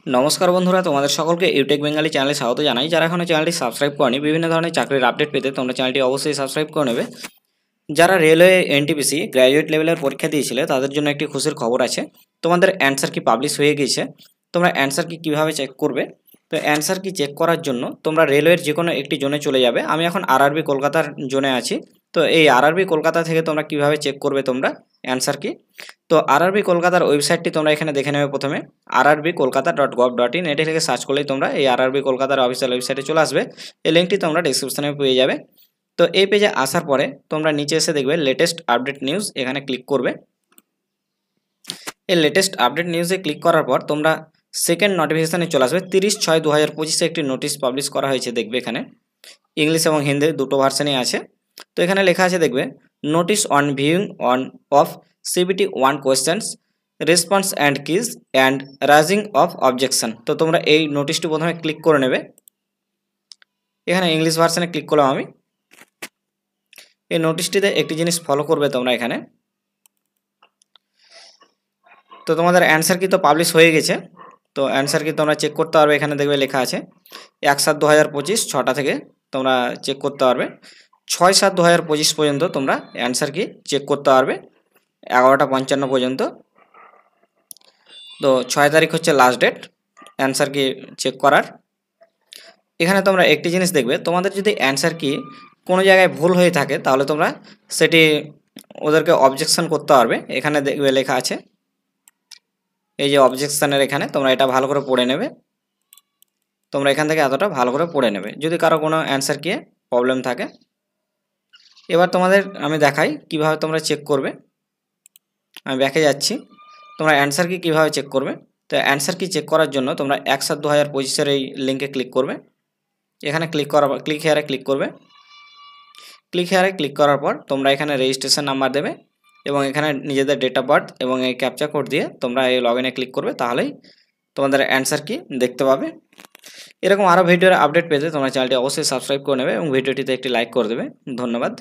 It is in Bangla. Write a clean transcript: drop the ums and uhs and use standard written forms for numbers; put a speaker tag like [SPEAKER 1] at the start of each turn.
[SPEAKER 1] নমস্কার বন্ধুরা, তোমাদের সকলকে ইউটেক বেঙ্গলি চ্যানেলে স্বাগত জানাই। যারা এখনো চ্যানেলটি সাবস্ক্রাইব করনি, বিভিন্ন ধরনের চাকরির আপডেট পেতে তোমরা চ্যানেলটি অবশ্যই সাবস্ক্রাইব করে নেবে। যারা রেলওয়ে এনটিপিসি গ্র্যাজুয়েট লেভেলের পরীক্ষা দিয়েছিলে তাদের জন্য একটি খুশির খবর আছে। তোমাদের অ্যান্সার কি পাবলিশ হয়ে গিয়েছে। তোমরা অ্যান্সার কি কীভাবে চেক করবে? তো অ্যান্সার কি চেক করার জন্য তোমরা রেলওয়ের যে কোনো একটি জোনে চলে যাবে। আমি এখন আরআরবি কলকাতার জোনে আছি। তো এই আরআরবি কলকাতা থেকে তোমরা কিভাবে চেক করবে তোমরা অ্যান্সার কি? তো আরআরবি কলকাতার ওয়েবসাইটটি তোমরা এখানে দেখে নেবে। প্রথমে rrbkolkata.gov.in এটি লিখে সার্চ করলেই তোমরা এই আরআরবি কলকাতার অফিসিয়াল ওয়েবসাইটে চলে আসবে। এই লিঙ্কটি তোমরা ডেসক্রিপশনে পেয়ে যাবে। তো এই পেজে আসার পরে তোমরা নিচে এসে দেখবে লেটেস্ট আপডেট নিউজ, এখানে ক্লিক করবে। এই লেটেস্ট আপডেট নিউজে ক্লিক করার পর তোমরা সেকেন্ড নোটিফিকেশানে চলে আসবে। 30/6/2025 একটি নোটিশ পাবলিশ করা হয়েছে, দেখবে এখানে ইংলিশ এবং হিন্দি দুটো ভার্সানই আছে। তো এখানে লেখা আছে দেখবে, notice on viewing on of CBT 1 questions response and keys and rising of objection. তো তোমরা এই নোটিশটি প্রথমে ক্লিক করে নেবে। এখানে ইংলিশ ভার্সানে ক্লিক করলাম আমি। এই নোটিশটিতে একটি জিনিস ফলো করবে তোমরা এখানে। তো তোমাদের অ্যান্সার কি তো পাবলিশ হয়ে গেছে। তো অ্যান্সার কি তোমরা চেক করতে পারবে। এখানে দেখবে লেখা আছে 1/7/2025 6টা থেকে তোমরা চেক করতে পারবে। 6/7/2025 পর্যন্ত তোমরা অ্যান্সার কি চেক করতে পারবে 11:55 পর্যন্ত। তো 6 তারিখ হচ্ছে লাস্ট ডেট অ্যান্সার কি চেক করার। এখানে তোমরা একটি জিনিস দেখবে, তোমাদের যদি অ্যান্সার কি কোনো জায়গায় ভুল হয়ে থাকে তাহলে তোমরা সেটি ওদেরকে অবজেকশন করতে পারবে। এখানে দেখবে লেখা আছে এই যে অবজেকশনের, এখানে তোমরা এটা ভালো করে পড়ে নেবে। তোমরা এখান থেকে এতটা ভালো করে পড়ে নেবে যদি কারো কোনো অ্যান্সার কি প্রবলেম থাকে। এবার তোমাদের আমি দেখাই কিভাবে তোমরা চেক করবে। আমি ব্যাকে যাচ্ছি। তোমরা অ্যান্সার কি কীভাবে চেক করবে। তো অ্যান্সার কি চেক করার জন্য তোমরা 1/7/2025 এই লিঙ্কে ক্লিক করবে। এখানে ক্লিক হেয়ারে ক্লিক করবে। ক্লিক হেয়ারে ক্লিক করার পর তোমরা এখানে রেজিস্ট্রেশন নাম্বার দেবে এবং এখানে নিজেদের ডেট অফ বার্থ এবং এই ক্যাপচা কোড দিয়ে তোমরা এই লগইনে ক্লিক করবে, তাহলেই তোমাদের অ্যান্সার কি দেখতে পাবে। এরকম আরও ভিডিওর আপডেট পেতে তোমরা চ্যানেলটি অবশ্যই সাবস্ক্রাইব করে নেবে এবং ভিডিওটিতে একটি লাইক করে দেবে। ধন্যবাদ।